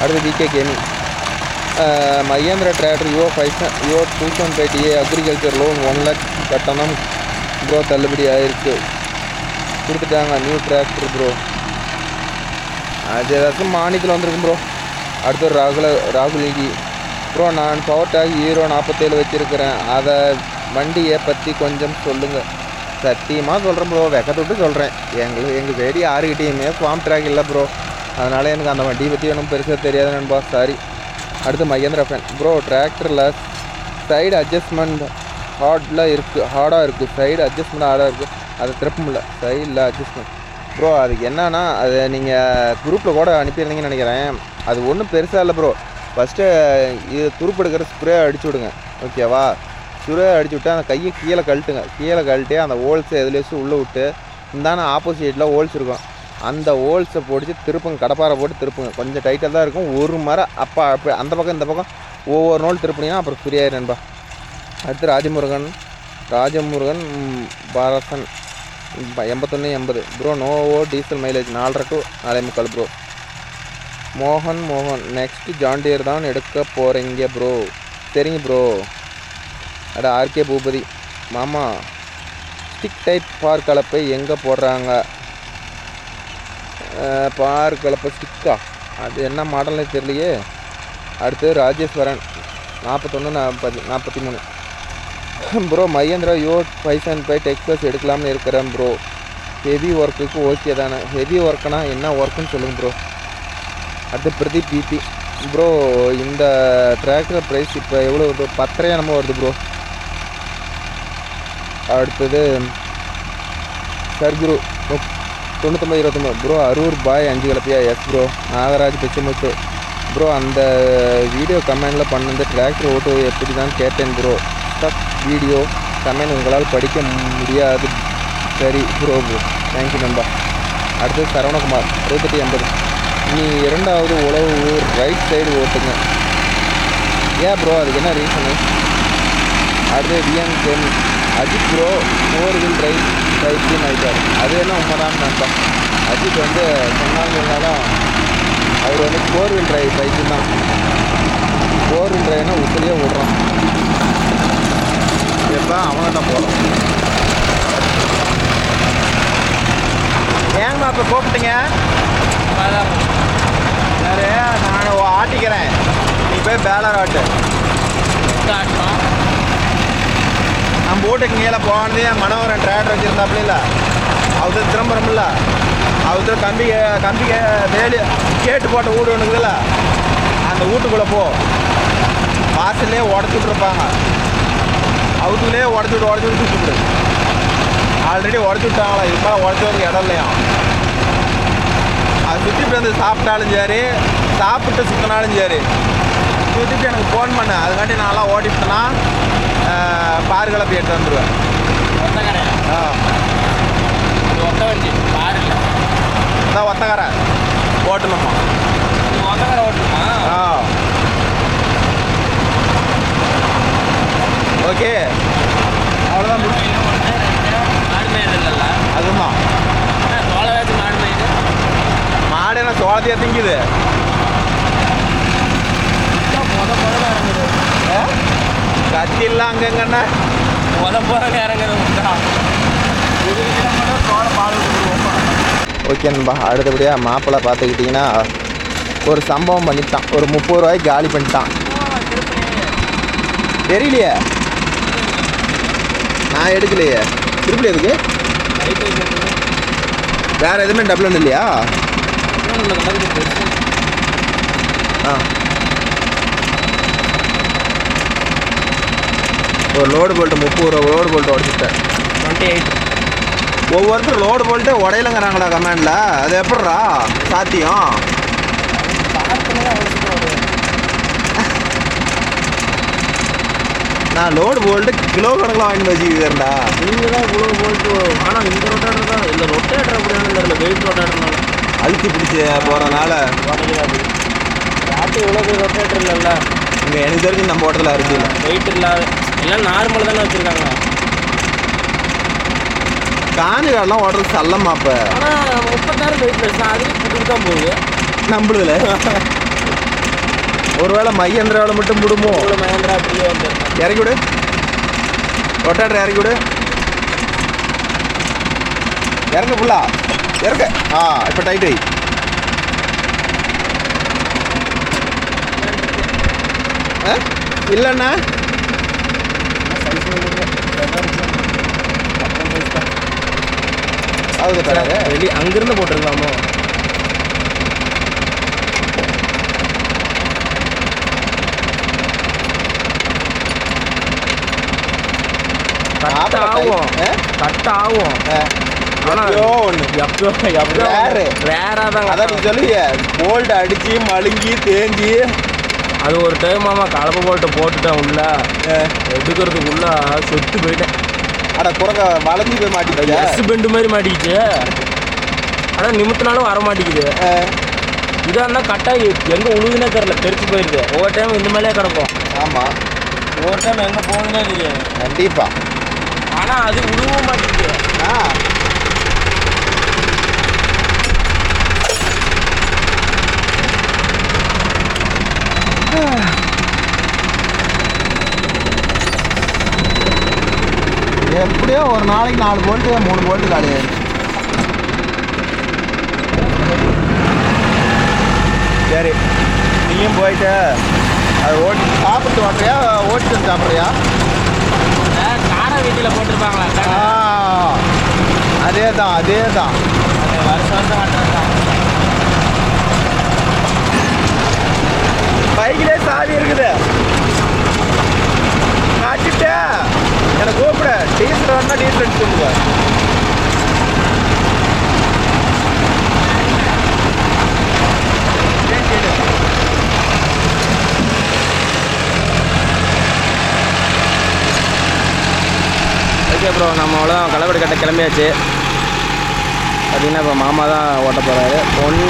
அடுத்து VK gaming, Mahindra tractor Yuvo 2005 TA agriculture loan 1 lakh கட்டணம் ப்ரோ, தள்ளுபடி ஆகிருக்கு, கொடுத்துட்டாங்க நியூ டிராக்டர் ப்ரோ. அது ஏதாச்சும் மானியத்தில் வந்துருக்கும் ப்ரோ. அடுத்து ராகுல்கி ப்ரோ, நான் பவர் டேக் ஹீரோ 47 வச்சுருக்கிறேன், அதை வண்டியை பற்றி கொஞ்சம் சொல்லுங்கள். சத்தியமாக சொல்கிறேன் ப்ரோ, வெக்கத்தொட்டு சொல்கிறேன், எங்கள் சைடு யாருக்கிட்டேயுமே ஃபார்ம் ட்ராக் இல்லை ப்ரோ, அதனால் எனக்கு அந்த வண்டியை பற்றி ஒன்றும் பெருசாக தெரியாது நண்பா, சாரி. அடுத்து மகேந்திரா ஃபேன் ப்ரோ, டிராக்டரில் சைடு அட்ஜஸ்ட்மெண்ட் ஹார்டாக இருக்குது, சைடு அட்ஜஸ்ட்மெண்ட் ஹார்டாக இருக்குது, அதை திருப்ப முடியல, சைடில் அட்ஜஸ்ட்மெண்ட் ப்ரோ. அதுக்கு என்னன்னா, அதை நீங்கள் குரூப்பில் கூட அனுப்பியிருந்தீங்கன்னு நினைக்கிறேன். அது ஒன்றும் பெருசாக இல்லை ப்ரோ. ஃபஸ்ட்டு இது துருப்பு எடுக்கிற ஸ்ப்ரே அடிச்சு விடுங்க, ஓகேவா? ஸ்ப்ரே அடிச்சு விட்டு அந்த கையை கீழே கழட்டுங்க. கீழே கழட்டி அந்த ஹோல்ஸை எதுலேயும் உள்ளே விட்டு இந்தான ஆப்போசிட்டில் ஹோல்ஸ் இருக்கும், அந்த ஹோல்ஸை போட்டு திருப்புங்க. கடப்பாரை போட்டு திருப்புங்க. கொஞ்சம் டைட்டாக தான் இருக்கும். ஒரு மரம் அப்போ அந்த பக்கம் இந்த பக்கம் ஒவ்வொரு நாள் திருப்பினீங்கன்னா அப்புறம் ஃப்ரீ ஆயிடும்பா. அடுத்து ராஜமுருகன் பாரசன் 8180 bro. Novo diesel mileage 4.5 to 4.25 bro. மோகன் நெக்ஸ்ட் ஜாண்டியர் தான் எடுக்க போகிறீங்க ப்ரோ. சரிங்க ப்ரோ. அட ஆர்கே பூபதி மாமா, ஸ்டிக் டைப் பார் கலப்பை எங்கே போடுறாங்க? பார் கலப்பை ஸ்டிக்கா, அது என்ன மாடல்னே தெரியலையே. அடுத்து ராஜேஸ்வரன் 4143 ப்ரோ. மகேந்திரா யோட் 575 டெக்ஸஸ் எடுக்கலாம்னு இருக்கிறேன் ப்ரோ. ஹெவி ஒர்க்குக்கு ஓகே தானே? ஹெவி ஒர்க்குனா என்ன ஒர்க்குன்னு சொல்லுங்கள் ப்ரோ. அடுத்து பிரதீப் பிபி ப்ரோ. இந்த டிராக்டர் ப்ரைஸ் இப்போ எவ்வளோ வருது? 10.5 என்னமோ வருது ப்ரோ. அடுத்தது சர்குரு 9929 ப்ரோ. அரூர் பாய் 5 கலப்பையா? Yes bro. Nagaraj Pichamuthu bro. அந்த வீடியோ கமெண்டில் பண்ணது டிராக்டர் ஓட்டு எப்படி தான் கேட்டேன் ப்ரோ. ஸ்டக் வீடியோ கமெண்ட் உங்களால் படிக்க முடியாது. சரி ப்ரோ. தேங்க்யூ நண்பா. அடுத்தது சரவணகுமார் 6880 நீ 2வது உழவு ரைட் சைடு ஓட்டுங்க. ஏன் ப்ரோ, அதுக்கு என்ன ரீசனு? அடுத்து VN game Ajith bro 4 wheel right சைக்கிள்னு ஆகிட்டார். அது என்ன உண்மைதான் நண்பா. அஜித் வந்து சொன்னாலும் அவர் வந்து 4 wheel ரைட் சைக்கிள் தான். 4 wheel ரைட்னா உத்திலேயே ஓடுறான். எப்போ அவனை தான் போகிறோம். ஏங்கம்மா இப்போ கூப்பிட்டீங்க? சரி, நான் ஆட்டிக்கிறேன், நீ போய் பேலர் ஆட்டு. நம்ம வீட்டுக்கு மேலே போனது என் மனோகரன் டிராக்டர் வச்சுருந்தாப்புல இல்லை, அவரு திரும்புறமில்ல, அவரு கம்பி வேலி கேட்டு போட்ட வீடு ஒன்று இருக்குதுல்ல, அந்த வீட்டுக்குள்ளே போ. வாசல்லே உடச்சி விட்ருப்பாங்க, அவத்துக்குள்ளே உடச்சி விட்டு சுற்றுவிடு. ஆல்ரெடி உடச்சி விட்டாங்களா, இது மேலே உடச்சவருக்கு இடம் இல்லையா. அது சுற்றிட்டு வந்து சாப்பிட்டாலும் சரி, சாப்பிட்டு சுற்றினாலும் சரி, சுற்றிட்டு எனக்கு ஃபோன் பண்ணு. அதுக்காண்டி நான்லாம் ஓட்டிவிட்டேன்னா பார் கலப்பி எடுத்து வந்துடுவேன். தான் ஒத்தக்காரன் ஓட்டணுமா? ஓகே, அவ்வளோதான். அதுதான் மாடு என்ன சோளத்தையே திங்குது. கத்திலாம் அங்கங்கண்ணா ஓகே நண்பா. அடுத்தபடியாக மாப்பிள்ளை பார்த்துக்கிட்டிங்கன்னா ஒரு சம்பவம் பண்ணிட்டான். ஒரு 30 ரூபாய்க்கு காலி பண்ணிட்டான். தெரியலையே, நான் எடுக்கலையே. திருப்பி எதுக்கு? வேறு எதுவுமே டபுள் ஒன்று இல்லையா? ஒரு லோடு போல்ட்டு 30 ரூபா லோடு போல்ட்டு உடச்சிட்டேன். 28. ஒவ்வொருத்தரும் லோடு போல்ட்டு உடையலங்கிறாங்களா கமெண்டில்? அது எப்பட்றா சாத்தியம்? நான் லோடு போல்ட்டு கிலோ கணக்கில் வாங்கிட்டு வச்சுக்கிறேன்டா. நீங்கள் தான் கிலோ போல்ட்டு. ஆனால் இந்த ரொட்டேட்டர் தான் இல்லை, ரொட்டேட்டர் அப்படியான இல்லை, வெயிட் ரொட்டேட்டர்னால அழுத்தி பிடிச்சி போகிறதுனால உடஞ்சாது. ராட்டு இவ்வளோ பெரிய ரொட்டேட்டர் இல்லைல்ல இங்கே எனக்கு தெரிஞ்சு நம்ம ஓட்டத்தில் அரிசி இல்லை, வெயிட் இல்லாத எல்லாம் நார்மல் தானே வச்சுருக்காங்க. காஞ்சி காடெலாம் ஓடுறது சல்லம்மா. இப்போ ஆனால் 36 வெயிட் தான், அதுவே புட்டு தான் போகுது நம்மளுதுல. ஒருவேளை மகேந்திராவில் மட்டும் விடுமோ? மகேந்திரா அப்படியே வந்து இறக்கி விடு, ரொட்டேட்டர் இறக்கி விடு, இறங்க ஃபுல்லா இறக்க. இப்போ டைட் வை. இல்லைண்ணா வெளியே அங்கிருந்து போட்டிருக்கலாமோ? கட் ஆகும். எப்பயோ ஒன்று எப்பயோ ரேராக தான். அதான் நீ சொல்லுவிய போல்ட் அடிச்சு மழுங்கி தேஞ்சி அது ஒரு டைம் கலப்பை போட்டுட்டேன் உள்ள எடுக்கிறதுக்குள்ள சொத்து போயிட்டேன். அட குறைக்க வளைஞ்சி போய் மாட்டிக்கிச்சு. எஸ் பெண்டு மாதிரி மாட்டிக்கிச்சு. ஆனால் நிமித்தினாலும் வர மாட்டேங்குது. இதாக இருந்தால் கட்டாகி எங்கே உழுதுனே தெரில, தெரிச்சு போயிடுது. ஒவ்வொரு டைம் இந்த மேலேயே கிடக்கும். ஆமாம், ஒவ்வொரு டைம் எங்கே போகுதுன்னே தெரியாது. கண்டிப்பாக. ஆனால் அது உழுவும் மாட்டேங்குது. எப்படியோ ஒரு நாளைக்கு 4 போல்ட்டு 3 போல்ட்டு காலியாயிருச்சு. சரி, நீயும் போயிட்டு அதை ஓட்டி சாப்பிட்டு வாட்டுறியா, ஓட்டிட்டு சாப்பிட்றியா? கார வீட்டில் போட்டிருப்பாங்களா? அதே தான் வருஷம் வருஷம் வாட்டுறதுதான். பைக்கிலே சாவி இருக்குது, காட்டிட்டு எனக்கு கூப்பிட. டீசல் வேணா டீசல் அடிச்சு சொல்லுங்க. ஓகே ப்ரோ, நம்ம அவ்வளோதான் களப்படி கட்ட கிளம்பியாச்சு. பார்த்தீங்கன்னா இப்போ மாமா தான் ஓட்ட போகிறாரு. 1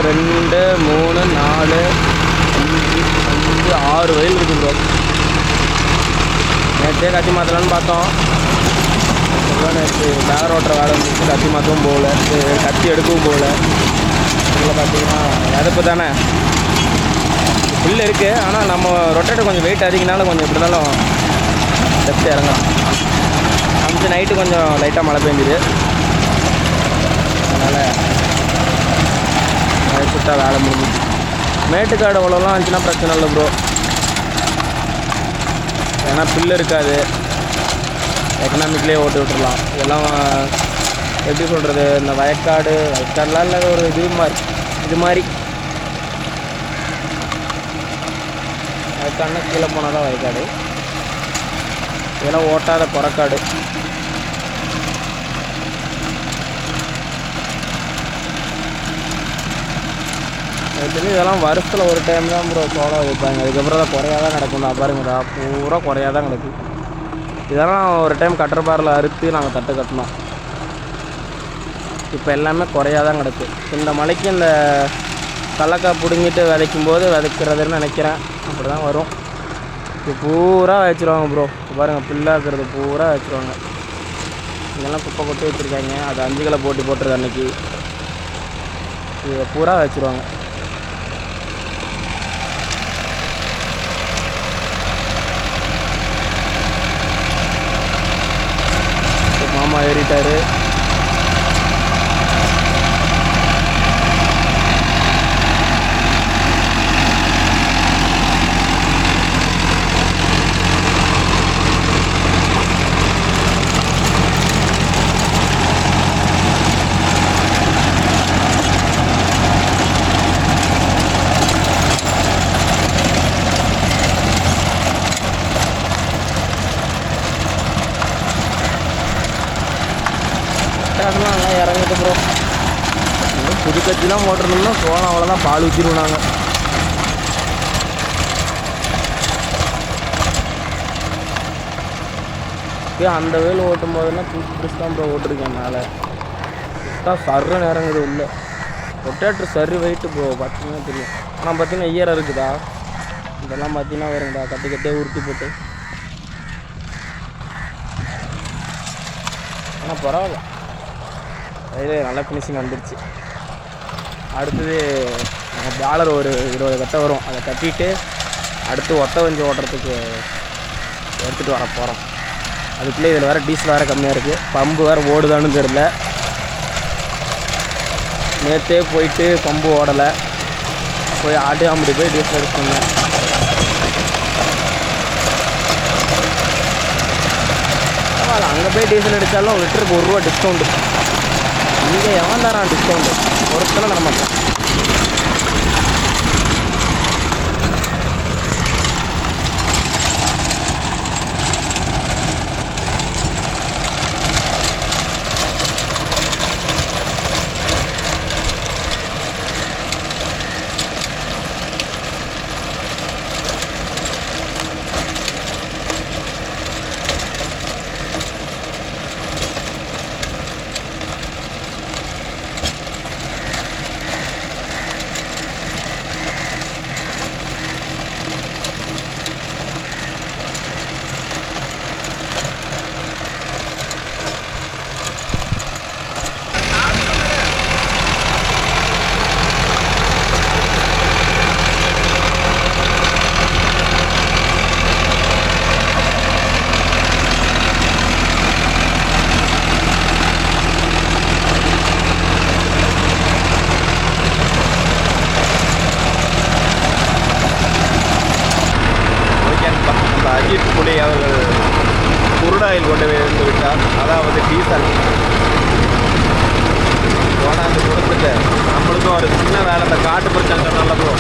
2 3 4 5 6 வயல் இருக்குது ப்ரோ. நேற்றே கத்தி மாற்றலான்னு பார்த்தோம். நேற்று பேர் ஓட்டுற வேலை இருந்துச்சு, கத்தி மாற்றவும் போகல, கத்தி எடுக்கவும் போகல. இதில் பார்த்தீங்கன்னா விதப்பு தானே புல் இருக்குது. ஆனால் நம்ம ரொட்டேட்டர் கொஞ்சம் வெயிட் அதிகனால கொஞ்சம் எப்படி இருந்தாலும் டெப்த்து இறங்கலாம். அஞ்சு நைட்டு கொஞ்சம் லைட்டாக மழை பெஞ்சுது. அதனால் மழை சுட்டாக வேலை முடிஞ்சிச்சு. மேட்டுக்காடு அவ்வளோலாம் இருந்துச்சுன்னா பிரச்சனை இல்லை ப்ரோ. ஏன்னா பில்லு இருக்காது, எக்கனாமிக்லேயே ஓட்டு விட்டுடலாம். இதெல்லாம் எப்படி சொல்கிறது, இந்த வயக்காடுலாம் இல்லை, ஒரு இது மாதிரி வயக்காடுனா கீழே போனால் தான் வயக்காடு. இதெல்லாம் ஓட்டாத கொரக்காடு. இதெல்லாம் வருஷத்தில் ஒரு டைம் தான் ப்ரோ சோளம் வைப்பாங்க. அதுக்கப்புறம் தான் குறையாக தான் நடக்கும். தான் பாருங்கடா, பூரா குறையாக தான் கிடக்கு. இதெல்லாம் ஒரு டைம் கட்டுற பாரில் அறுத்து நாங்கள் தட்டு கட்டினோம். இப்போ எல்லாமே குறையாக தான் கிடக்கு. இந்த மலைக்கு இந்த கடலக்காய் பிடுங்கிட்டு விதைக்கும் போது விதைக்கிறதுன்னு நினைக்கிறேன். அப்படி தான் வரும். இப்போ பூரா வச்சுருவாங்க ப்ரோ. பாருங்கள், பில்லாக இருக்கிறது பூரா வச்சுருவாங்க. இதெல்லாம் குப்பை கொட்டி வச்சுருக்காங்க. அது 5 கிலோ போட்டுருது அன்றைக்கி. இதை பூரா வச்சுருவாங்க. மாமா ஏறிட்டாரு. அதெல்லாம் நல்லா இறங்கிட்டு ப்ரோ. புது கட்சிலாம் ஓட்டுறதுன்னா சோளம் அவ்வளோதான், பால் ஊற்றிடுவோம் நாங்கள். அந்த வேல் ஓட்டும் போதெல்லாம் பிடிச்சி தான் ப்ரோ ஓட்டிருக்கேன். மேலே தான் சர்றன்னு இறங்குது உள்ள. ரொட்டேட்டர் சரி வெயிட்டு ப்ரோ, பார்த்தீங்கன்னா தெரியும். ஆனால் பார்த்தீங்கன்னா ஈரம் இருக்குதா, இதெல்லாம் பார்த்தீங்கன்னா வருங்கடா, கட்டியே உருட்டி போட்டு. ஆனால் பரவாயில்ல, இது நல்லா ஃபினிஷிங் வந்துடுச்சு. அடுத்தது நம்ம பாலர் ஒரு 20 கட்டை வரும், அதை கட்டிட்டு அடுத்து ஒத்த வஞ்சி ஓட்டுறதுக்கு எடுத்துகிட்டு வர போகிறோம். அதுக்குள்ளே இதில் வேறு டீசல் வேறு கம்மியாக இருக்குது, பம்பு வேறு ஓடுதான்னு தெரியல. நேற்றே போயிட்டு பம்பு ஓடலை, போய் ஆட்டியாம்படி போய் டீசல் எடுத்துருந்தேன். அங்கே போய் டீசல் அடித்தாலும் லிட்டருக்கு 1 ரூபா டிஸ்கவுண்ட்டு. இங்கே எவன் தரான் டிஸ்கவுண்ட்டு? ஒருத்தனை தர மாட்டேன். க்ரூட் ஆயில் கொண்டு போய் இருந்து விட்டால் அதாவது டீசல் கொண்டாந்து கொடுத்துட்டு நம்மளுக்கும் ஒரு சின்ன வேலை இந்த காட்டு பிரச்சனை நல்லதோ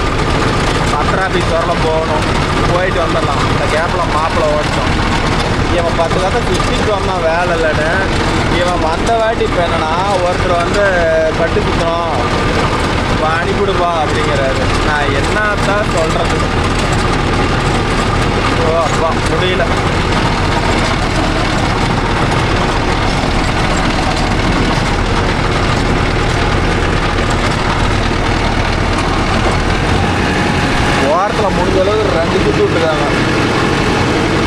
பத்திராபி சொரலம் போகணும் போயிட்டு வந்துடலாம். இந்த கேப்பில் மாப்பிள்ளை ஓட்டணும். இவன் 10 கதை சுற்றிட்டு வந்தான் வேலை இல்லைன்னு. இவன் வந்த வாட்டி இப்போ என்னன்னா ஒருத்தர் வந்து கட்டு சுற்றணும் அனுப்பிவிடுப்பா அப்படிங்கிறாரு. நான் என்னத்தான் சொல்கிறது? ஓ அப்பா முடியல. வாரத்தில் முடிஞ்ச அளவுக்கு 2 சுற்று விட்டுருக்காங்க.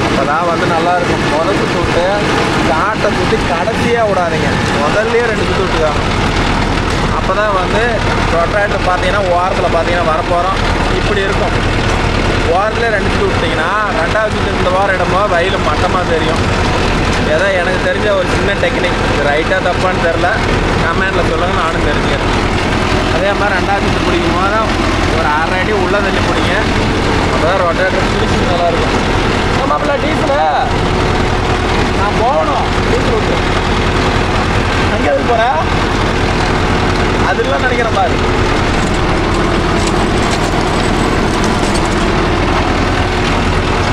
அப்போ தான் வந்து நல்லாயிருக்கும். முதல் சுற்று விட்டு காட்டை சுற்றி கடைசியாக விடாதீங்க. முதல்லையே 2 சுற்று விட்டுருக்காங்க. அப்போ தான் வந்து ரொட்டேட்டர் பார்த்தீங்கன்னா வாரத்தில் பார்த்தீங்கன்னா வரப்போகிறோம் இப்படி இருக்கும். வாரத்திலே 2 சுற்று விட்டிங்கன்னா 2வது சுற்று இந்த வாரம் இடமோ வயலும் மட்டமாக தெரியும். ஏதோ எனக்கு தெரிஞ்ச ஒரு சின்ன டெக்னிக். இது ரைட்டாக தப்பான்னு தெரில, கமெண்டில் சொல்லுங்கள், நானும் தெரிஞ்சுக்கிறேன். அதே மாதிரி 2வது சுற்று பிடிக்கும் போது ஒரு 1/2 அடி உள்ளே தள்ளி பிடிங்க. அப்போ தான் ரொட்டேட்டர் பிடிச்சி நல்லாயிருக்கும். ஆமாம்ல டீசலு நான் போகணும். டீசல் விட்டு அங்கே எதுக்கு போகிறேன்? அதெல்லாம் நினைக்கிறேன் பாரு.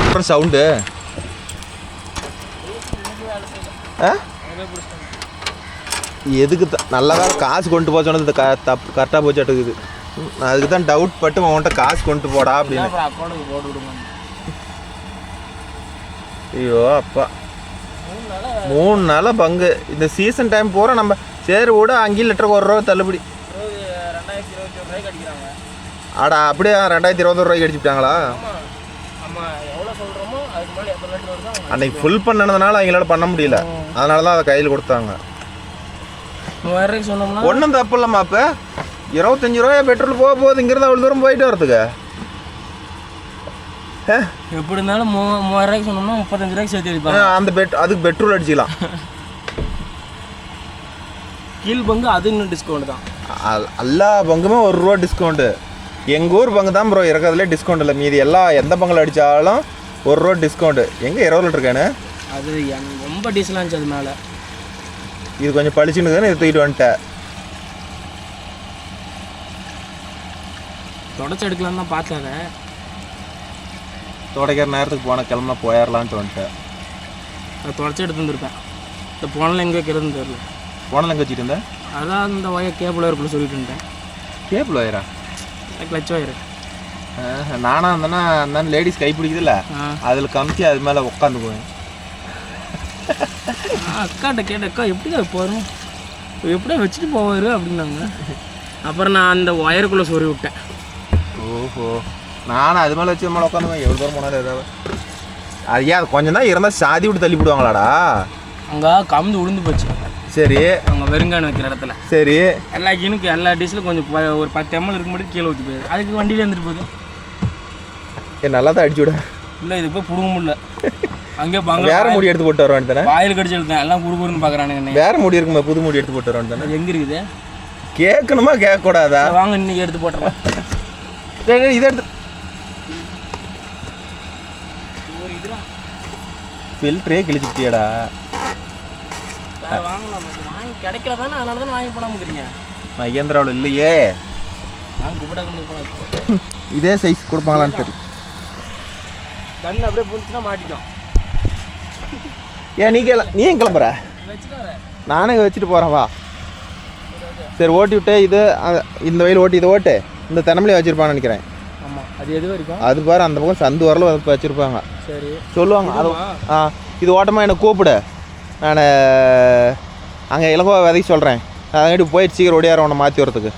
அப்புறம் சவுண்டு எதுக்கு நல்ல வேலை காசு கொண்டு போக சொன்னது தப்பு கரெக்டாக போச்சாட்டுக்குது. அதுக்கு தான் டவுட் பட்டு உன்கிட்ட காசு கொண்டு போடா அப்படின்னு. ஐயோ அப்பா 3 நாளாக பங்கு. இந்த சீசன் டைம் போகிற நம்ம சரி விட அங்கேயும் லிட்டருக்கு 1 ரூபா தள்ளுபடி. ஆடா அப்படியே 2021 ரூபாய்க்கு அடிச்சுட்டாங்களா? அன்னைக்கு ஃபுல் பண்ணதுனால அவங்களால பண்ண முடியல, அதனால தான் அதை கையில் கொடுத்தாங்க. 3000 சொன்னோம்னா ஒன்றும் தப்பு இல்லைம்மா. இப்போ 25 ரூபாய் பெட்ரோல் போக போகுது இங்கிருந்து அவ்வளோ தூரம் போயிட்டு வரதுக்கு. எப்படி இருந்தாலும் 3000 சொன்னோம்னா 35 ரூபாய்க்கு சேர்த்து அடிப்பாங்க. அந்த அதுக்கு பெட்ரோல் அடிச்சிக்கலாம். கீழ் பங்கு அது இன்னும் டிஸ்கவுண்ட் தான். எல்லா பங்குமே 1 ரூபா டிஸ்கவுண்ட்டு. எங்கள் ஊர் பங்கு தான் ப்ரோ இருக்கிறதுலே டிஸ்கவுண்ட் இல்லை. மீதி எந்த பங்கில் அடித்தாலும் 1 ரூபா டிஸ்கவுண்ட்டு. எங்கே 20 லிட்டர் இருக்கேன்னு அது ரொம்ப டீசலாக இருந்துச்சு. அது மேலே இது கொஞ்சம் பளிச்சுன்னு இது தூக்கிட்டு வந்துட்டேன். தொடச்சி எடுக்கலாம் தான் பார்த்தேன். துடைக்கிற நேரத்துக்கு போன கிளம்புனா போயிடலான்ட்டு வந்துட்டேன். அதை தொடச்சி எடுத்து வந்துருப்பேன். இந்த போனில் எங்கே வைக்கிறதுன்னு தெரியல. போனில் எங்கே வச்சுட்டு இருந்தேன்? அதான் இந்த ஒயர் கேபிள் ஒயருக்குள்ளே சொல்லிட்டு இருந்தேன். கேபிள் ஒயரா? Clutch wire. நானாக இருந்தேன்னா அந்த லேடிஸ் கை பிடிக்குதுல்ல, அதில் கமிச்சு அது மேலே உட்காந்து போவேன். அக்காட்ட கேட்ட, அக்கா எப்படிதான் போகிறோம், எப்படியா வச்சுட்டு போவார் அப்படின்னாங்க. அப்புறம் நான் அந்த ஒயருக்குள்ளே சொறி விட்டேன். ஓஹோ, நானும் அது மேலே வச்சு அது மேலே உட்காந்துவேன். எவ்வளோ தூரம் போனாலும் ஏதாவது அது ஏன் கொஞ்சம் தான் இருந்தால் சாதி விட்டு தள்ளி விடுவாங்களாடா? அங்கே கமுந்து விழுந்து போச்சு. சரி, அவங்க வெறுங்கான் வைக்கிற இடத்துல. சரி, எல்லா கீனுக்கு எல்லா டீசலும் கொஞ்சம் ஒரு 10 ml இருக்க மட்டும் கீழே ஊற்றி போயிடுது. அதுக்கு வண்டியில இருந்துட்டு போகுது. நல்லா தான் அடிச்சு விட. இல்லை இது போய் பிடுங்க முடியல. அங்கே பாங்க வேற முடி எடுத்து போட்டு வருவான் தானே? வாயில் கடிச்சு எடுத்தேன். எல்லாம் குறுகுறுன்னு பார்க்குறானுங்க. வேற முடி இருக்குமா? புது முடி எடுத்து போட்டு வருவான் தானே? எங்கே இருக்குது? கேட்கணுமா கேட்கக்கூடாதா? வாங்க இன்னைக்கு எடுத்து போட்டுறேன். இதை எடுத்து ஃபில்டரே கிழிச்சுட்டியடா. வாங்கலாம், வாங்கி கிடைக்கல தானே, அதனால தானே வாங்கி போடாமல் இருக்கிறீங்க. மகேந்திராவில் இல்லையே. நான் கூப்பிட்டா கொண்டு இதே சைஸ் கொடுப்பாங்களான்னு தெரியும். கண்ணு அப்படியே புரிச்சுன்னா மாட்டிட்டோம். ஏன் நீ ஏன் கிளம்புற? நானே வச்சுட்டு போகிறேன் வா. சரி ஓட்டி விட்டு இது இந்த வயல் ஓட்டி இதை ஓட்டு. இந்த தென்னமலையை வச்சுருப்பான்னு நினைக்கிறேன். ஆமாம், அது எது வரைக்கும்? அது பாரு அந்த பக்கம் சந்து வரல வச்சுருப்பாங்க. சரி சொல்லுவாங்க. அது இது ஓட்டமாக என்னை கூப்பிடு, நான் அங்கே இளங்கோ விதைக்கு சொல்கிறேன். அதங்காட்டி போயிட்டு சீக்கிரம் ஓடியார உன்னை மாற்றி வரத்துக்கு.